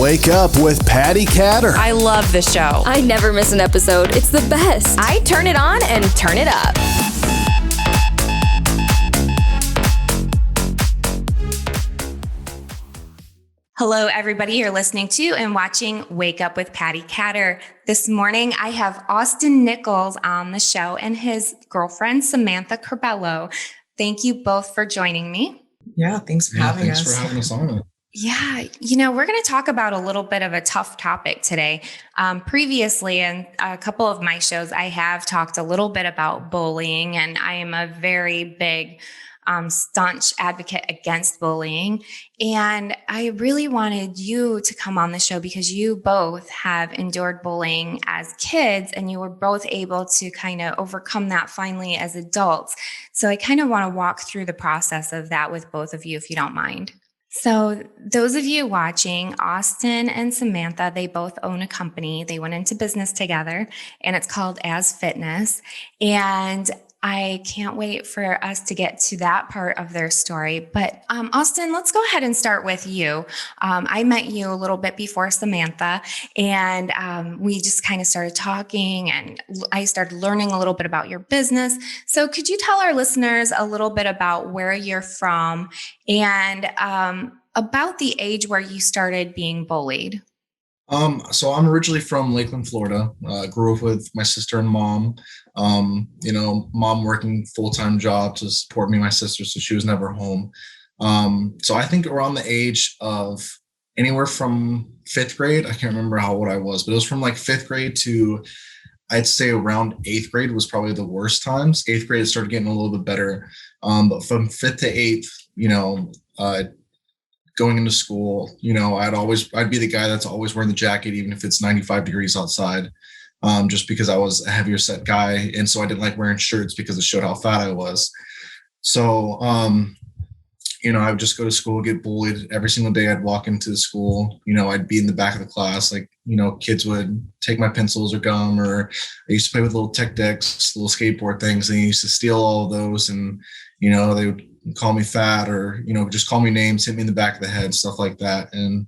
Wake Up with Patti Katter. I love the show. I never miss an episode. It's the best. I turn it on and turn it up. Hello, everybody. You're listening to and watching Wake Up with Patti Katter. This morning, I have Austin Nichols on the show and his girlfriend, Samantha Curbelo. Thank you both for joining me. Yeah, thanks for having us. Thanks for having us on. Yeah, we're going to talk about a little bit of a tough topic today. Previously, in a couple of my shows, I have talked a little bit about bullying, and I am a very big staunch advocate against bullying. And I really wanted you to come on the show because you both have endured bullying as kids and you were both able to kind of overcome that finally as adults. So I kind of want to walk through the process of that with both of you, if you don't mind. So those of you watching, Austin and Samantha, they both own a company. They went into business together and it's called As Fitness. And I can't wait for us to get to that part of their story. But Austin, let's go ahead and start with you. I met you a little bit before Samantha, and we just kind of started talking, and I started learning a little bit about your business. So could you tell our listeners a little bit about where you're from and about the age where you started being bullied? So I'm originally from Lakeland, Florida. Grew up with my sister and mom. Mom working full-time job to support me and my sister, so she was never home. So I think around the age of anywhere from fifth grade, I can't remember how old I was, but it was from like fifth grade to I'd say around eighth grade was probably the worst times. Eighth grade it started getting a little bit better. But from fifth to eighth, going into school, I'd be the guy that's always wearing the jacket, even if it's 95 degrees outside, just because I was a heavier set guy. And so I didn't like wearing shirts because it showed how fat I was. So, I would just go to school, get bullied every single day. I'd walk into the school, I'd be in the back of the class. Like, kids would take my pencils or gum, or I used to play with little tech decks, little skateboard things. And I used to steal all of those. And, they would call me fat or, just call me names, hit me in the back of the head, stuff like that. And,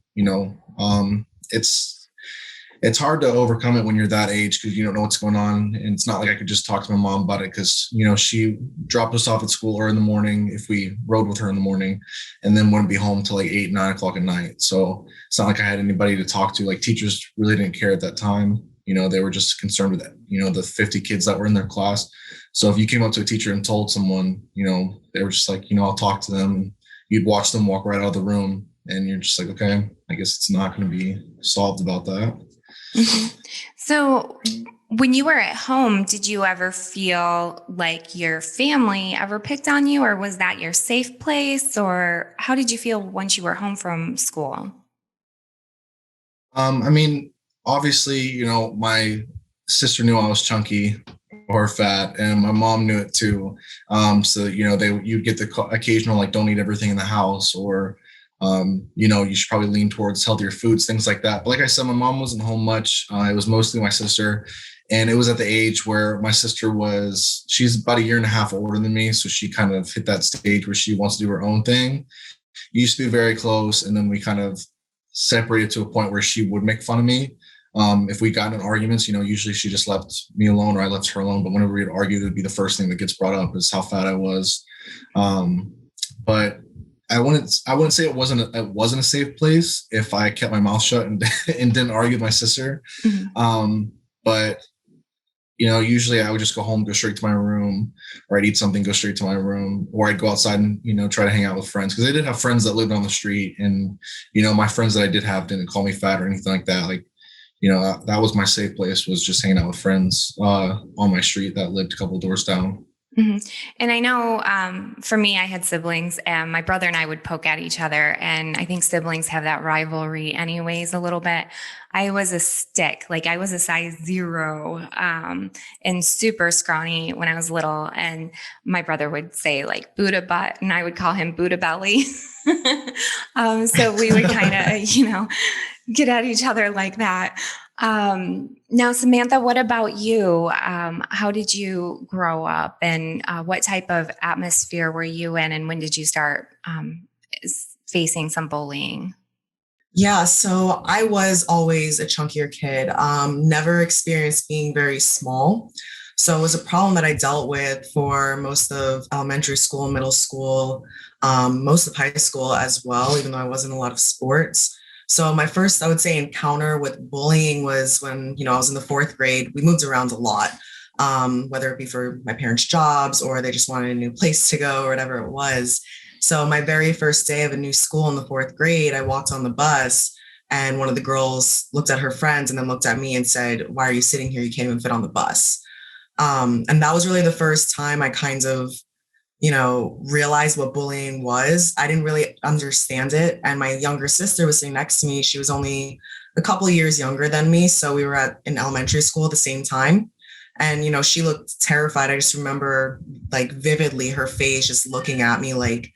it's hard to overcome it when you're that age because you don't know what's going on. And it's not like I could just talk to my mom about it because, she dropped us off at school early in the morning if we rode with her in the morning and then wouldn't be home till like 8, 9 o'clock at night. So it's not like I had anybody to talk to. Like teachers really didn't care at that time. They were just concerned with, the 50 kids that were in their class. So if you came up to a teacher and told someone, they were just like, I'll talk to them. And you'd watch them walk right out of the room and you're just like, okay, I guess it's not going to be solved about that. Mm-hmm. So when you were at home, did you ever feel like your family ever picked on you, or was that your safe place, or how did you feel once you were home from school? Obviously, my sister knew I was chunky or fat, and my mom knew it too. So, you'd get the occasional, like, don't eat everything in the house, or, you should probably lean towards healthier foods, things like that. But like I said, my mom wasn't home much. It was mostly my sister. And it was at the age where my sister she's about a year and a half older than me. So she kind of hit that stage where she wants to do her own thing. We used to be very close. And then we kind of separated to a point where she would make fun of me. If we got in arguments, usually she just left me alone or I left her alone. But whenever we'd argue, it would be the first thing that gets brought up is how fat I was. But I wouldn't say it wasn't a safe place if I kept my mouth shut and didn't argue with my sister. Mm-hmm. But usually I would just go home, go straight to my room, or I'd eat something, go straight to my room, or I'd go outside and, try to hang out with friends. Cause I did have friends that lived on the street and, my friends that I did have didn't call me fat or anything like that. Like, that was my safe place, was just hanging out with friends, on my street that lived a couple doors down. Mm-hmm. And I know for me, I had siblings and my brother and I would poke at each other. And I think siblings have that rivalry anyways, a little bit. I was a stick, like I was a size 0 and super scrawny when I was little. And my brother would say like Buddha butt and I would call him Buddha belly. So we would kind of, get at each other like that. Now, Samantha, what about you? How did you grow up and what type of atmosphere were you in and when did you start facing some bullying? Yeah, so I was always a chunkier kid, never experienced being very small. So it was a problem that I dealt with for most of elementary school, middle school, most of high school as well, even though I wasn't in a lot of sports. So my first, I would say, encounter with bullying was when, I was in the fourth grade. We moved around a lot, whether it be for my parents' jobs or they just wanted a new place to go or whatever it was. So my very first day of a new school in the fourth grade, I walked on the bus and one of the girls looked at her friends and then looked at me and said, "Why are you sitting here? You can't even fit on the bus." And that was really the first time I kind of, realized what bullying was. I didn't really understand it. And my younger sister was sitting next to me. She was only a couple of years younger than me. So we were in elementary school at the same time. And, she looked terrified. I just remember like vividly her face just looking at me like,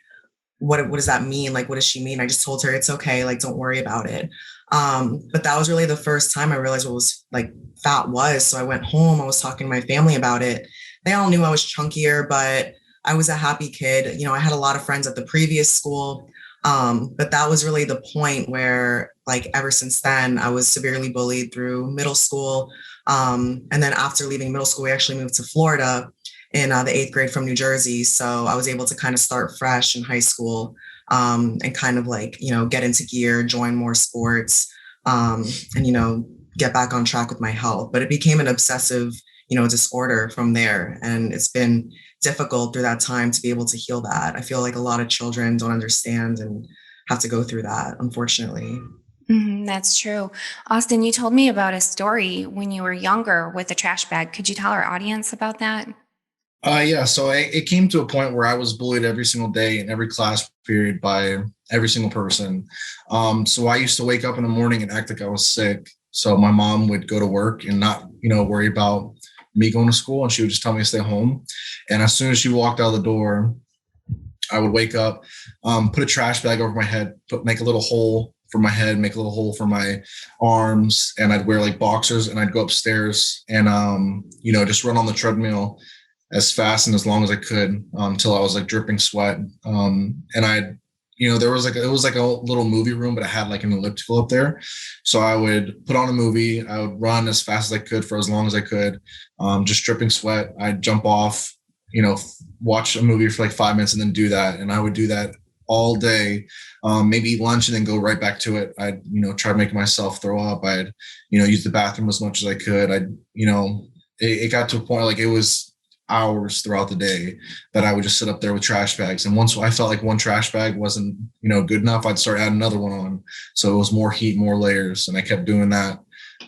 what does that mean? Like, what does she mean? I just told her it's okay. Like, don't worry about it. But that was really the first time I realized what was like fat was. So I went home, I was talking to my family about it. They all knew I was chunkier, but I was a happy kid. I had a lot of friends at the previous school. But that was really the point where like ever since then, I was severely bullied through middle school. And then after leaving middle school, we actually moved to Florida in the eighth grade from New Jersey. So I was able to kind of start fresh in high school and kind of like, get into gear, join more sports, and, get back on track with my health. But it became an obsessive, disorder from there. And it's been difficult through that time to be able to heal that. I feel like a lot of children don't understand and have to go through that, unfortunately. That's true. Austin, you told me about a story when you were younger with a trash bag. Could you tell our audience about that? Yeah, so it came to a point where I was bullied every single day in every class period by every single person. So I used to wake up in the morning and act like I was sick. So my mom would go to work and not, worry about me going to school, and she would just tell me to stay home. And as soon as she walked out the door, I would wake up, put a trash bag over my head, make a little hole for my head, make a little hole for my arms, and I'd wear like boxers, and I'd go upstairs and just run on the treadmill as fast and as long as I could until I was like dripping sweat. And I'd, there was it was like a little movie room, but it had like an elliptical up there. So I would put on a movie. I would run as fast as I could for as long as I could, just dripping sweat. I'd jump off, watch a movie for like 5 minutes and then do that. And I would do that all day, maybe eat lunch and then go right back to it. I'd, try to make myself throw up. I'd, use the bathroom as much as I could. It got to a point like it was hours throughout the day that I would just sit up there with trash bags. And once I felt like one trash bag wasn't, good enough, I'd start adding another one on. So it was more heat, more layers. And I kept doing that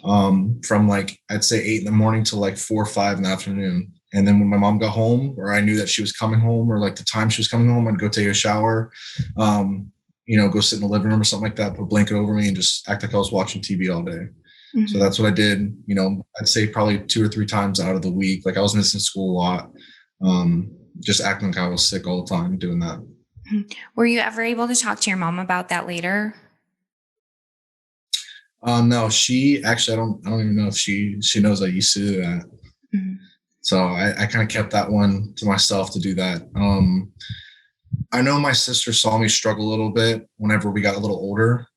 from like, I'd say 8 in the morning to like 4 or 5 in the afternoon. And then when my mom got home, or I knew that she was coming home, or like the time she was coming home, I'd go take a shower, go sit in the living room or something like that, put a blanket over me and just act like I was watching TV all day. So that's what I did, I'd say probably 2 or 3 times out of the week. Like I was missing school a lot, just acting like I was sick all the time doing that. Were you ever able to talk to your mom about that later? No, she actually, I don't even know if she knows I used to do that. So I kind of kept that one to myself to do that. I know my sister saw me struggle a little bit whenever we got a little older.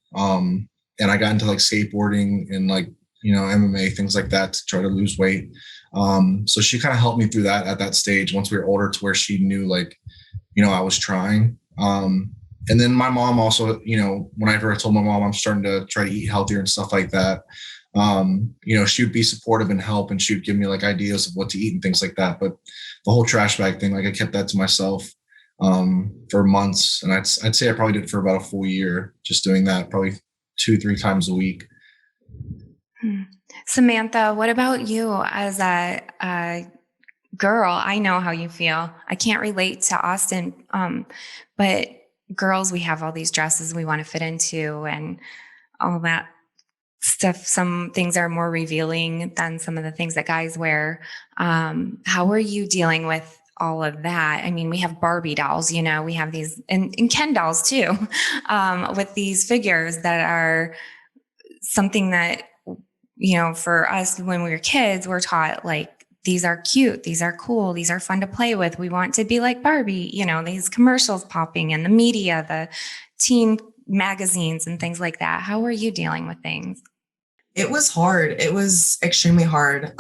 And I got into like skateboarding and like, MMA, things like that to try to lose weight. So she kind of helped me through that at that stage once we were older, to where she knew like, I was trying. And then my mom also, whenever I told my mom I'm starting to try to eat healthier and stuff like that, she would be supportive and help, and she would give me like ideas of what to eat and things like that. But the whole trash bag thing, like I kept that to myself for months. And I'd say I probably did it for about a full year, just doing that probably 2-3 times a week. Samantha, what about you as a girl? I know how you feel. I can't relate to Austin, but girls, we have all these dresses we want to fit into and all that stuff. Some things are more revealing than some of the things that guys wear. How are you dealing with all of that? I mean, we have Barbie dolls, we have these and Ken dolls too, with these figures that are something that, for us when we were kids, we're taught like, these are cute, these are cool, these are fun to play with. We want to be like Barbie, these commercials popping in the media, the teen magazines and things like that. How were you dealing with things? It was hard. It was extremely hard,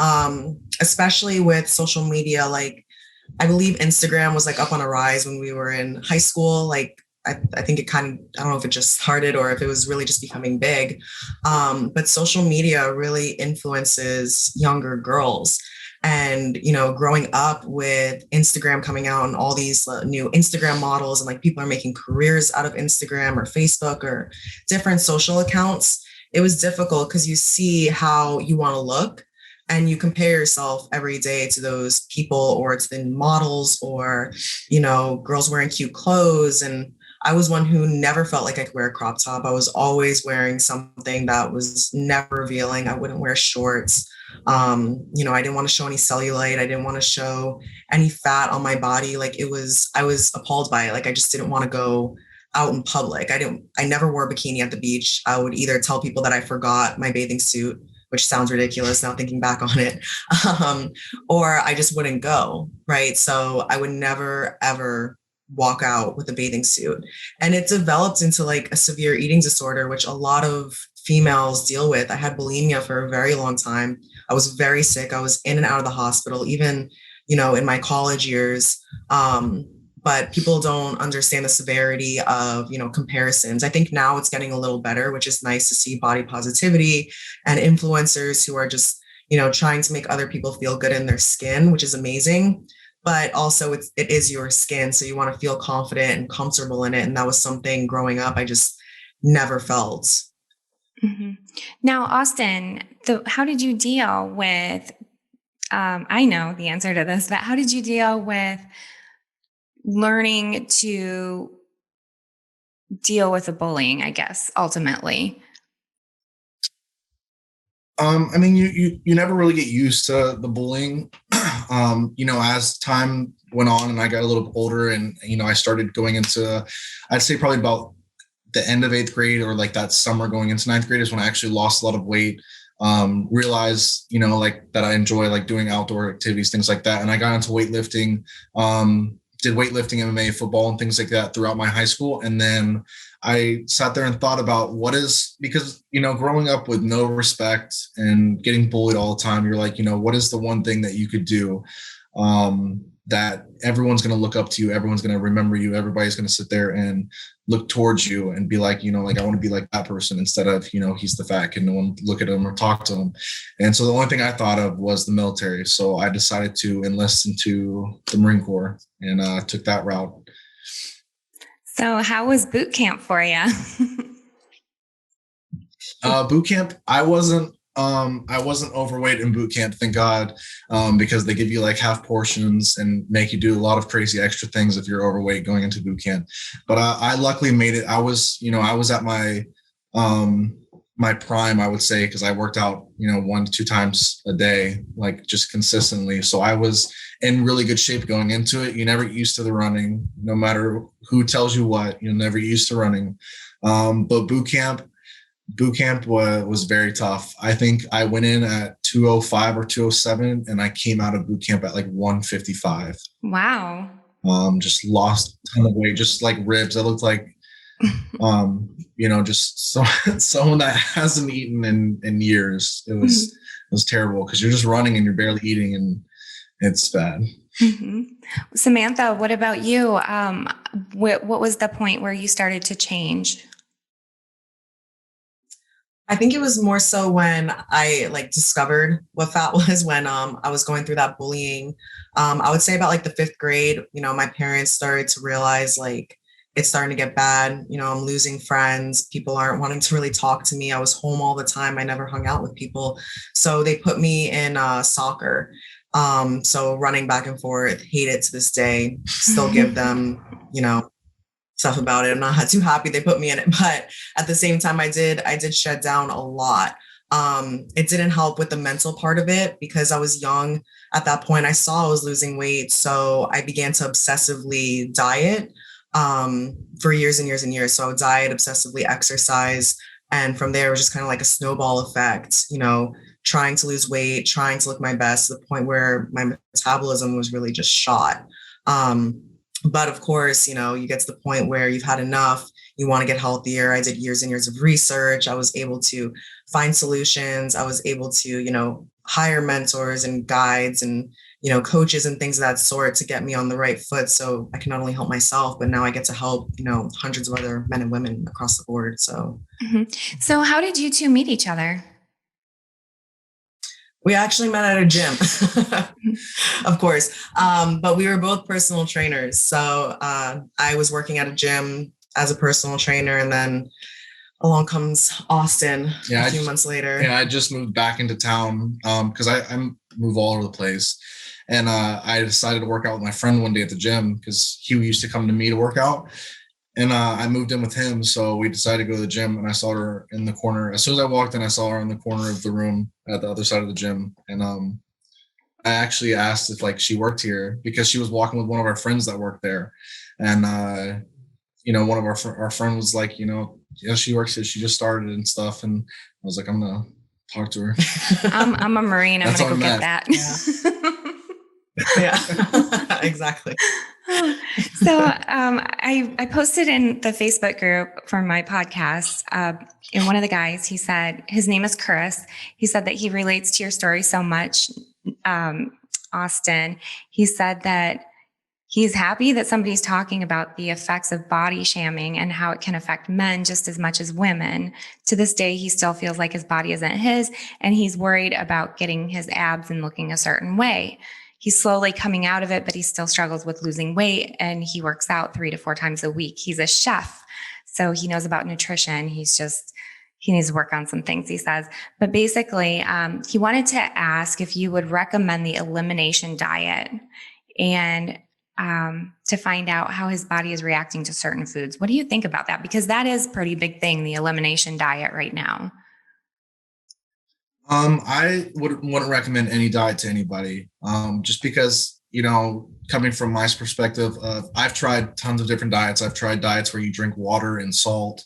especially with social media. Like, I believe Instagram was like up on a rise when we were in high school. Like, I think it kind of, I don't know if it just started or if it was really just becoming big. But social media really influences younger girls. And, you know, growing up with Instagram coming out and all these new Instagram models and like people are making careers out of Instagram or Facebook or different social accounts, it was difficult because you see how you want to look and you compare yourself every day to those people or to the models or, you know, girls wearing cute clothes. And I was one who never felt like I could wear a crop top. I was always wearing something that was never revealing. I wouldn't wear shorts. You know, I didn't want to show any cellulite. I didn't want to show any fat on my body. Like I was appalled by it. Like I just didn't want to go out in public. I never wore a bikini at the beach. I would either tell people that I forgot my bathing suit, which sounds ridiculous now thinking back on it, or I just wouldn't go, right? So I would never, ever walk out with a bathing suit. And it developed into like a severe eating disorder, which a lot of females deal with. I had bulimia for a very long time. I was very sick. I was in and out of the hospital, even, you know, in my college years. But people don't understand the severity of, you know, comparisons. I think now it's getting a little better, which is nice to see body positivity and influencers who are just, you know, trying to make other people feel good in their skin, which is amazing. But also it is your skin. So you want to feel confident and comfortable in it. And that was something growing up I just never felt. Mm-hmm. Now, Austin, how did you deal with, I know the answer to this, but how did you deal with learning to deal with the bullying, I guess, ultimately? I mean, you never really get used to the bullying. You know, as time went on and I got a little older and, you know, I started going into, I'd say probably about the end of 8th grade or like that summer going into 9th grade is when I actually lost a lot of weight. Realized, you know, like that I enjoy like doing outdoor activities, things like that. And I got into weightlifting, did weightlifting, MMA, football, and things like that throughout my high school. And then I sat there and thought about because, you know, growing up with no respect and getting bullied all the time, you're like, you know, what is the one thing that you could do that everyone's going to look up to you? Everyone's going to remember you. Everybody's going to sit there and look towards you and be like, you know, like I want to be like that person instead of, you know, he's the fat kid. No one look at him or talk to him. And so the only thing I thought of was the military. So I decided to enlist into the Marine Corps and took that route. So how was boot camp for you? Boot camp, I wasn't overweight in boot camp, thank God, because they give you like half portions and make you do a lot of crazy extra things if you're overweight going into boot camp. But I luckily made it. I was at my my prime, I would say, because I worked out, you know, 1 to 2 times a day, like just consistently. So I was in really good shape going into it. You never get used to the running, no matter who tells you what, you'll never get used to running. But boot camp was very tough. I think I went in at 205 or 207 and I came out of boot camp at like 155. Wow. Just lost a ton of weight, just like ribs. I looked like, you know, just someone that hasn't eaten in years. It was terrible because you're just running and you're barely eating and it's bad. Mm-hmm. Samantha, what about you? What was the point where you started to change? I think it was more so when I like discovered what fat was when I was going through that bullying. I would say about like the 5th grade, you know, my parents started to realize like it's starting to get bad. You know, I'm losing friends. People aren't wanting to really talk to me. I was home all the time. I never hung out with people. So they put me in soccer. So running back and forth, hate it to this day, still give them, you know, stuff about it. I'm not too happy they put me in it, but at the same time I did shed down a lot. It didn't help with the mental part of it because I was young at that point. I saw I was losing weight. So I began to obsessively diet for years and years and years. So I would diet, obsessively exercise. And from there, it was just kind of like a snowball effect, you know, trying to lose weight, trying to look my best to the point where my metabolism was really just shot. But of course, you get to the point where you've had enough, you want to get healthier. I did years and years of research. I was able to find solutions. I was able to, hire mentors and guides and, coaches and things of that sort to get me on the right foot. So I can not only help myself, but now I get to help, hundreds of other men and women across the board. So, So how did you two meet each other? we actually met at a gym, of course, but we were both personal trainers. So I was working at a gym as a personal trainer, and then along comes Austin a few months later. Yeah, I just moved back into town because I move all over the place. And I decided to work out with my friend one day at the gym because he used to come to me to work out. And I moved in with him. So we decided to go to the gym, and I saw her in the corner. As soon as I walked in, I saw her in the corner of the room at the other side of the gym. And I actually asked if she worked here because she was walking with one of our friends that worked there. And, one of our friend was like, yeah, she works here. She just started and stuff. And I was like, I'm going to talk to her. I'm a Marine. I'm going to go get that. Yeah, exactly. So I posted in the Facebook group for my podcast, and one of the guys, he said, his name is Chris. He said that he relates to your story so much, Austin. He said that he's happy that somebody's talking about the effects of body shaming and how it can affect men just as much as women. To this day, he still feels like his body isn't his, and he's worried about getting his abs and looking a certain way. He's slowly coming out of it, but he still struggles with losing weight, and he works out 3 to 4 times a week. He's a chef, so he knows about nutrition. He needs to work on some things, he says. But basically, he wanted to ask if you would recommend the elimination diet and to find out how his body is reacting to certain foods. What do you think about that? Because that is a pretty big thing, the elimination diet right now. I wouldn't recommend any diet to anybody, just because, coming from my perspective, I've tried tons of different diets. I've tried diets where you drink water and salt.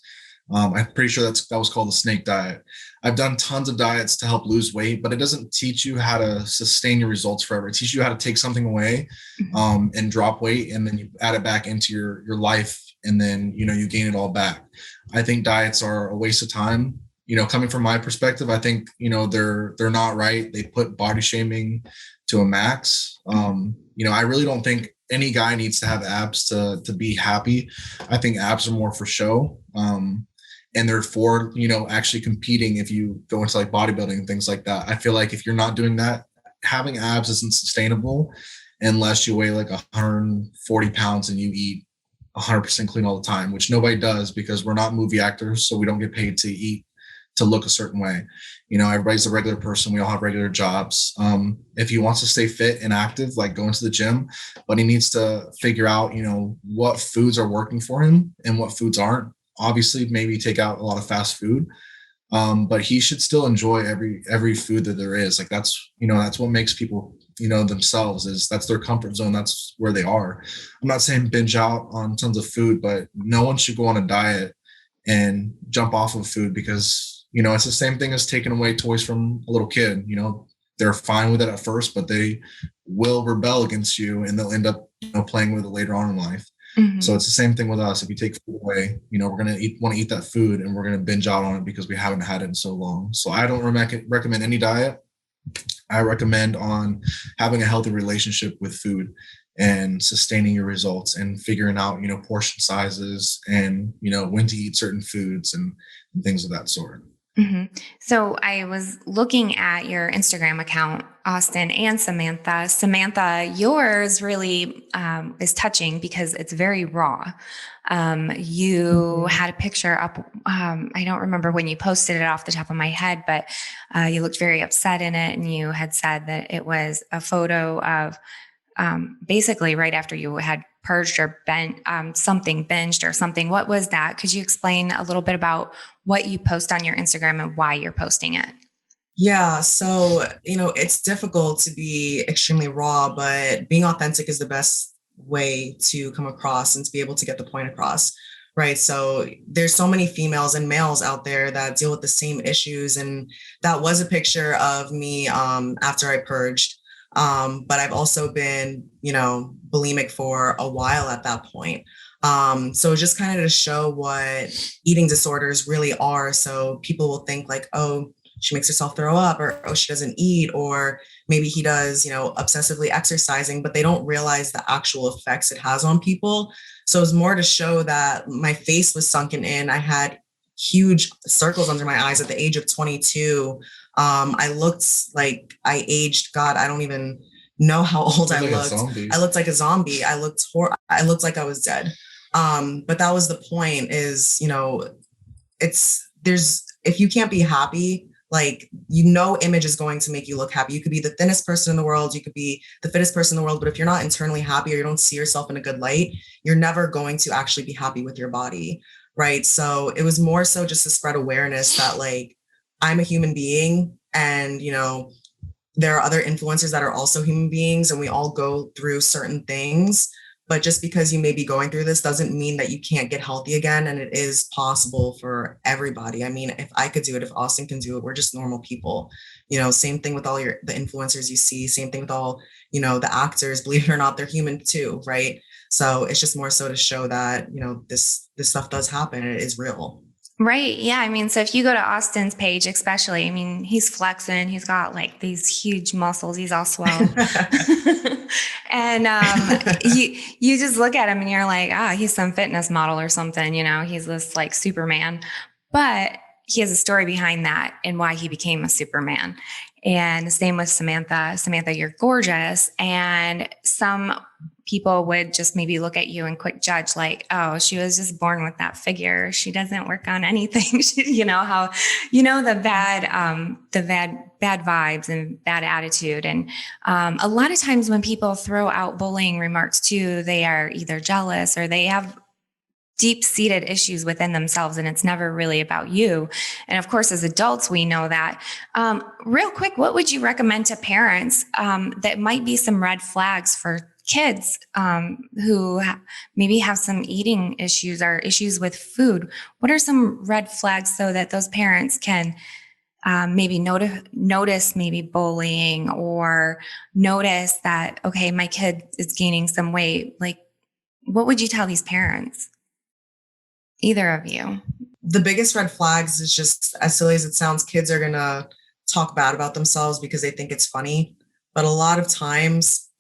I'm pretty sure that was called the snake diet. I've done tons of diets to help lose weight, but it doesn't teach you how to sustain your results forever. It teaches you how to take something away, and drop weight, and then you add it back into your life, and then, you gain it all back. I think diets are a waste of time. Coming from my perspective, I think, they're not right. They put body shaming to a max. I really don't think any guy needs to have abs to be happy. I think abs are more for show. And they're for, actually competing. If you go into bodybuilding and things like that, I feel like if you're not doing that, having abs isn't sustainable unless you weigh 140 pounds and you eat 100% clean all the time, which nobody does because we're not movie actors. So we don't get paid to eat to look a certain way. Everybody's a regular person. We all have regular jobs. If he wants to stay fit and active, go into the gym, but he needs to figure out, what foods are working for him and what foods aren't. Obviously, maybe take out a lot of fast food, but he should still enjoy every food that there is. That's what makes people, themselves, that's their comfort zone. That's where they are. I'm not saying binge out on tons of food, but no one should go on a diet and jump off of food because, it's the same thing as taking away toys from a little kid. They're fine with it at first, but they will rebel against you, and they'll end up, playing with it later on in life. Mm-hmm. So it's the same thing with us. If you take food away, we're going to want to eat that food, and we're going to binge out on it because we haven't had it in so long. So I don't recommend any diet. I recommend on having a healthy relationship with food and sustaining your results and figuring out, portion sizes and, when to eat certain foods and things of that sort. Mm-hmm. So I was looking at your Instagram account, Austin and Samantha. Samantha, yours really is touching because it's very raw. You had a picture up. I don't remember when you posted it off the top of my head, but you looked very upset in it. And you had said that it was a photo of basically right after you had purged or binged or something. What was that? Could you explain a little bit about what you post on your Instagram and why you're posting it? Yeah. So, it's difficult to be extremely raw, but being authentic is the best way to come across and to be able to get the point across. Right. So there's so many females and males out there that deal with the same issues. And that was a picture of me after I purged. But I've also been, bulimic for a while at that point. So just kind of to show what eating disorders really are. So people will think like, oh, she makes herself throw up, or oh, she doesn't eat, or maybe he does, obsessively exercising, but they don't realize the actual effects it has on people. So it's more to show that my face was sunken in. I had huge circles under my eyes at the age of 22. I looked like I aged. God, I don't even know how old I looked. I looked like a zombie. I looked like I was dead. But that was the point is, if you can't be happy, like, image is going to make you look happy. You could be the thinnest person in the world. You could be the fittest person in the world. But if you're not internally happy or you don't see yourself in a good light, you're never going to actually be happy with your body. Right. So it was more so just to spread awareness that like, I'm a human being and, there are other influencers that are also human beings and we all go through certain things. But just because you may be going through this doesn't mean that you can't get healthy again. And it is possible for everybody. I mean, if I could do it, if Austin can do it, we're just normal people. Same thing with all the influencers you see, same thing with all, the actors, believe it or not, they're human too, right? So it's just more so to show that, this stuff does happen and it is real. Right. Yeah. I mean, so if you go to Austin's page, especially, I mean, he's flexing, he's got like these huge muscles, he's all swelled. And you just look at him and you're like, he's some fitness model or something, he's this like Superman. But he has a story behind that and why he became a Superman. And the same with Samantha. Samantha, you're gorgeous. And some people would just maybe look at you and quick judge like, oh, she was just born with that figure. She doesn't work on anything. The bad vibes and bad attitude. And a lot of times when people throw out bullying remarks too, they are either jealous or they have deep-seated issues within themselves, and it's never really about you. And of course, as adults, we know that. Real quick, what would you recommend to parents that might be some red flags for kids who maybe have some eating issues or issues with food? What are some red flags so that those parents can maybe notice maybe bullying or notice that, okay, my kid is gaining some weight? Like, what would you tell these parents? Either of you. The biggest red flags is just, as silly as it sounds, kids are going to talk bad about themselves because they think it's funny. But a lot of times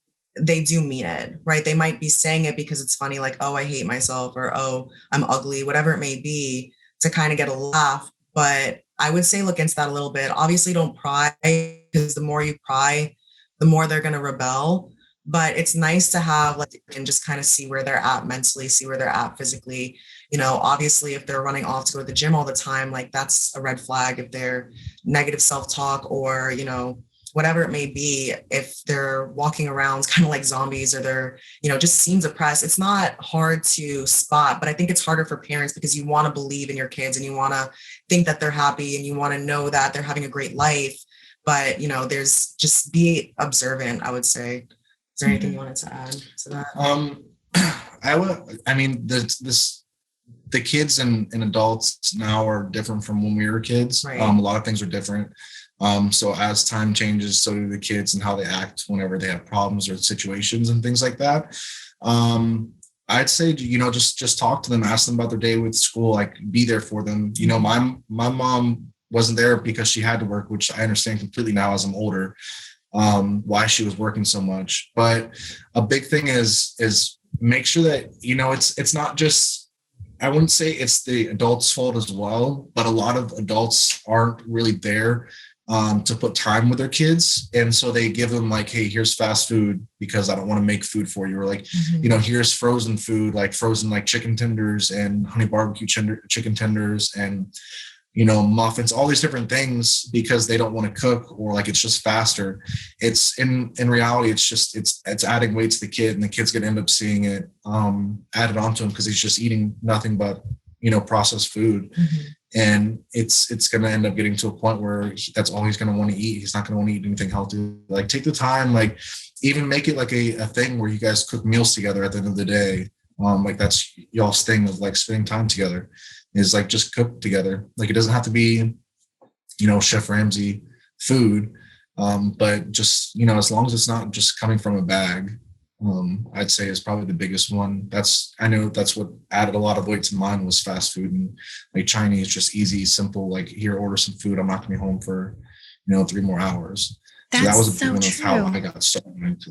they do mean it, right? They might be saying it because it's funny, like, oh, I hate myself, or, oh, I'm ugly, whatever it may be, to kind of get a laugh. But I would say look into that a little bit. Obviously, don't pry, because the more you pry, the more they're going to rebel. But it's nice to have and just kind of see where they're at mentally, see where they're at physically. Obviously, if they're running off to go to the gym all the time, like that's a red flag. If they're negative self-talk or, whatever it may be, if they're walking around kind of like zombies or they're, just seem depressed, it's not hard to spot. But I think it's harder for parents because you want to believe in your kids and you want to think that they're happy and you want to know that they're having a great life. But, there's just be observant, I would say. Is there anything you wanted to add to that? The kids and adults now are different from when we were kids. Right. A lot of things are different. So as time changes, so do the kids and how they act whenever they have problems or situations and things like that. I'd say, just talk to them, ask them about their day with school, like be there for them. My mom wasn't there because she had to work, which I understand completely now as I'm older. Why she was working so much. But a big thing is make sure that, it's not just, I wouldn't say it's the adults' fault as well, but a lot of adults aren't really there to put time with their kids. And so they give them like, hey, here's fast food because I don't want to make food for you. Or like, here's frozen food, like frozen like chicken tenders and honey barbecue chicken tenders and muffins, all these different things because they don't want to cook or like it's just faster. It's in reality, it's adding weight to the kid, and the kid's going to end up seeing it added onto him because he's just eating nothing but processed food. And it's going to end up getting to a point where that's all he's going to want to eat. He's not going to want to eat anything healthy. Like take the time, like even make it like a thing where you guys cook meals together at the end of the day. Like that's y'all's thing of like spending time together. Is like just cook together. Like it doesn't have to be, Chef Ramsay food. But just, as long as it's not just coming from a bag, I'd say is probably the biggest one. I know that's what added a lot of weight to mine was fast food and like Chinese, just easy, simple, like here, order some food. I'm not gonna be home for, 3 more hours. So that was a big one of how I got started.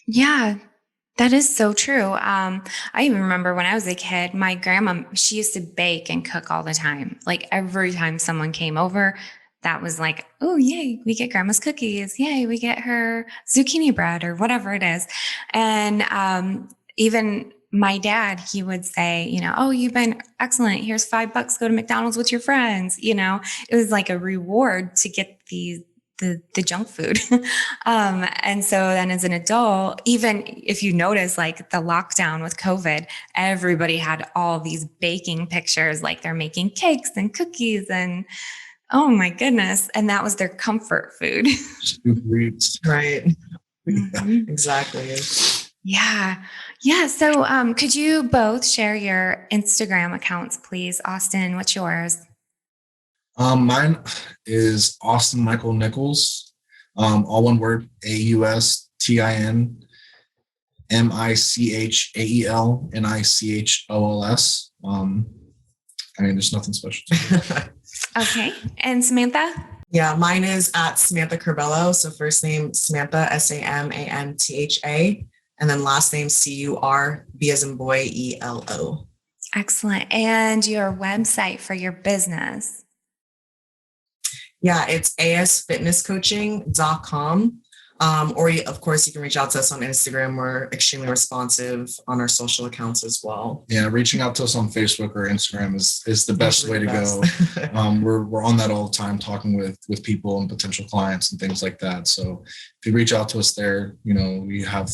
Yeah, that is so true. I even remember when I was a kid, my grandma, she used to bake and cook all the time. Like every time someone came over, that was like, oh, yay, we get grandma's cookies. Yay, we get her zucchini bread or whatever it is. And even my dad, he would say, oh, you've been excellent. Here's $5. Go to McDonald's with your friends. It was like a reward to get the junk food. And so then as an adult, even if you notice like the lockdown with COVID, everybody had all these baking pictures, like they're making cakes and cookies and oh my goodness. And that was their comfort food. Right. Mm-hmm. Exactly. Yeah. Yeah. So could you both share your Instagram accounts, please? Austin, what's yours? Mine is Austin Michael Nichols, all one word, AustinMichaelNichols. There's nothing special. Okay. And Samantha? Yeah, mine is at Samantha Curbelo. So first name Samantha, Samantha, and then last name Curb as in boy, ELO. Excellent. And your website for your business? Yeah, it's asfitnesscoaching.com. Or of course, you can reach out to us on Instagram. We're extremely responsive on our social accounts as well. Yeah, reaching out to us on Facebook or Instagram is the best way to go. We're on that all the time, talking with people and potential clients and things like that. So if you reach out to us there, we have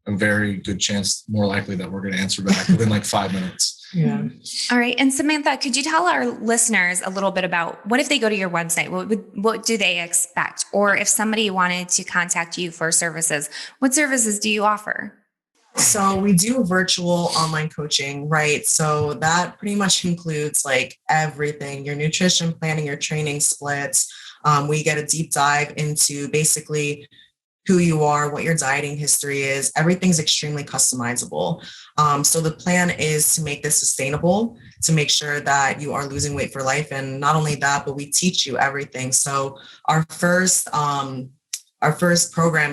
a very good chance, more likely that we're going to answer back within like 5 minutes. Yeah. All right. And Samantha, could you tell our listeners a little bit about what if they go to your website? What do they expect? Or if somebody wanted to contact you for services, what services do you offer? So we do virtual online coaching, right? So that pretty much includes like everything, your nutrition planning, your training splits. We get a deep dive into basically who you are, what your dieting history is. Everything's extremely customizable. So the plan is to make this sustainable, to make sure that you are losing weight for life. And not only that, but we teach you everything. So our first program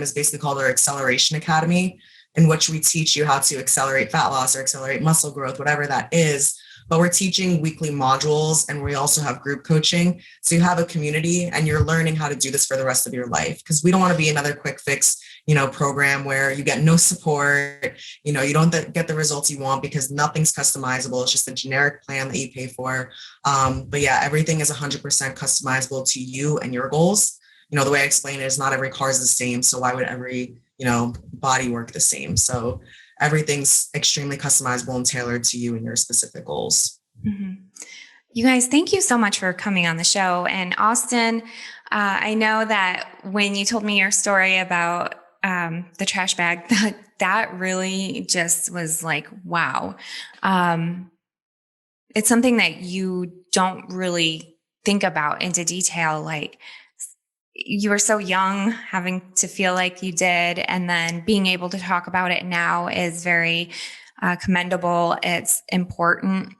is basically called our Acceleration Academy, in which we teach you how to accelerate fat loss or accelerate muscle growth, whatever that is. But we're teaching weekly modules, and we also have group coaching. So you have a community and you're learning how to do this for the rest of your life, because we don't want to be another quick fix, program where you get no support, you don't get the results you want because nothing's customizable. It's just a generic plan that you pay for. But yeah, everything is 100% customizable to you and your goals. The way I explain it is not every car is the same. So why would every, body work the same? So everything's extremely customizable and tailored to you and your specific goals. Mm-hmm. You guys, thank you so much for coming on the show. And Austin, I know that when you told me your story about the trash bag, that really just was like, wow. It's something that you don't really think about into detail. Like, you were so young, having to feel like you did, and then being able to talk about it now is very commendable. It's important.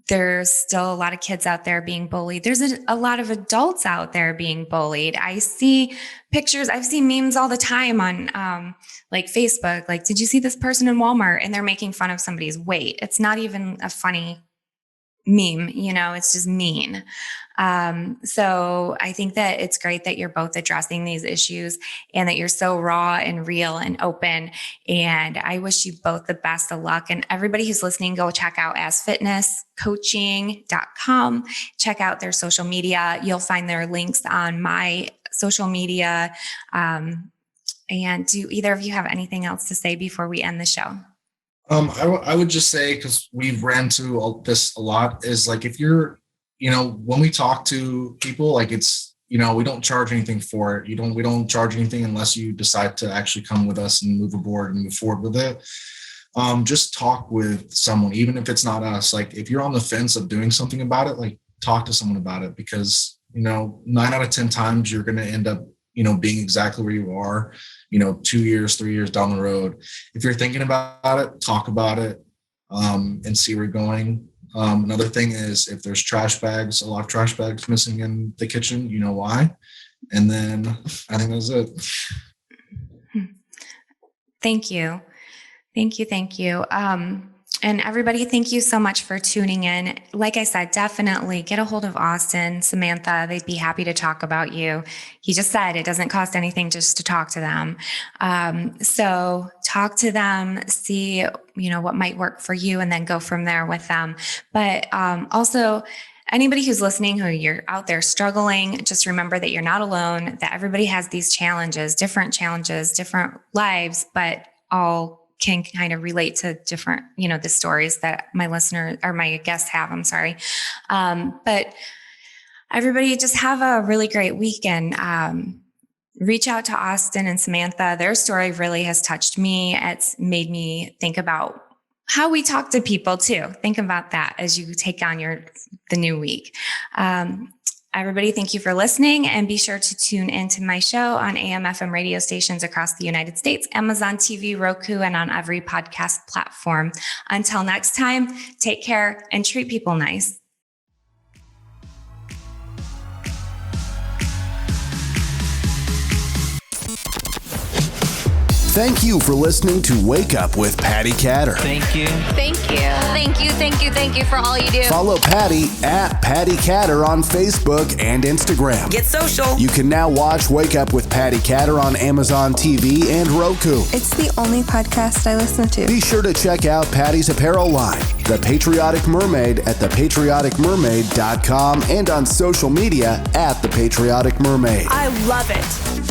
There's still a lot of kids out there being bullied. There's a lot of adults out there being bullied. I see pictures, I've seen memes all the time on like Facebook, like, did you see this person in Walmart? And they're making fun of somebody's weight. It's not even a funny meme, it's just mean. So I think that it's great that you're both addressing these issues and that you're so raw and real and open. And I wish you both the best of luck. And everybody who's listening, go check out asfitnesscoaching.com. Check out their social media. You'll find their links on my social media. And do either of you have anything else to say before we end the show? I would just say, because we've ran to this a lot, is like, if you're, when we talk to people, like, it's, we don't charge anything for it. We don't charge anything unless you decide to actually come with us and move aboard and move forward with it. Just talk with someone, even if it's not us. Like, if you're on the fence of doing something about it, like, talk to someone about it, because 9 out of 10 times you're going to end up, being exactly where you are, 2 years, 3 years down the road. If you're thinking about it, talk about it, and see where you're going. Another thing is if there's a lot of trash bags missing in the kitchen, you know why. And then I think that's it. Thank you. And everybody, thank you so much for tuning in. Like I said, definitely get a hold of Austin, Samantha. They'd be happy to talk about you. He just said it doesn't cost anything just to talk to them. So talk to them, see, what might work for you, and then go from there with them. But also, anybody who's listening, who you're out there struggling, just remember that you're not alone, that everybody has these challenges, different lives, but all can kind of relate to different, the stories that my listeners or my guests have. I'm sorry. But everybody just have a really great weekend. Reach out to Austin and Samantha. Their story really has touched me. It's made me think about how we talk to people too. Think about that as you take on the new week. Everybody, thank you for listening, and be sure to tune into my show on AM/FM radio stations across the United States, Amazon TV, Roku, and on every podcast platform. Until next time, take care and treat people nice. Thank you for listening to Wake Up with Patti Katter. Thank you. Thank you. Thank you, thank you, thank you for all you do. Follow Patti at Patti Katter on Facebook and Instagram. Get social. You can now watch Wake Up with Patti Katter on Amazon TV and Roku. It's the only podcast I listen to. Be sure to check out Patti's apparel line, The Patriotic Mermaid, at thepatrioticmermaid.com and on social media at The Patriotic Mermaid. I love it.